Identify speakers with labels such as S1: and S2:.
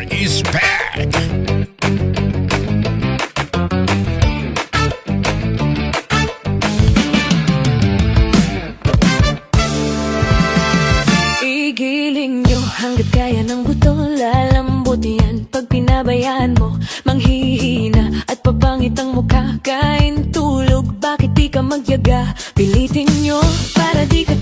S1: Star is back!
S2: Igiling nyo hanggat kaya ng buto. Lalambutin yan pag pinabayaan mo. Manghihina at pabangit ang mukha. Kain tulog, bakit di ka magyaga? Pilitin nyo para di ka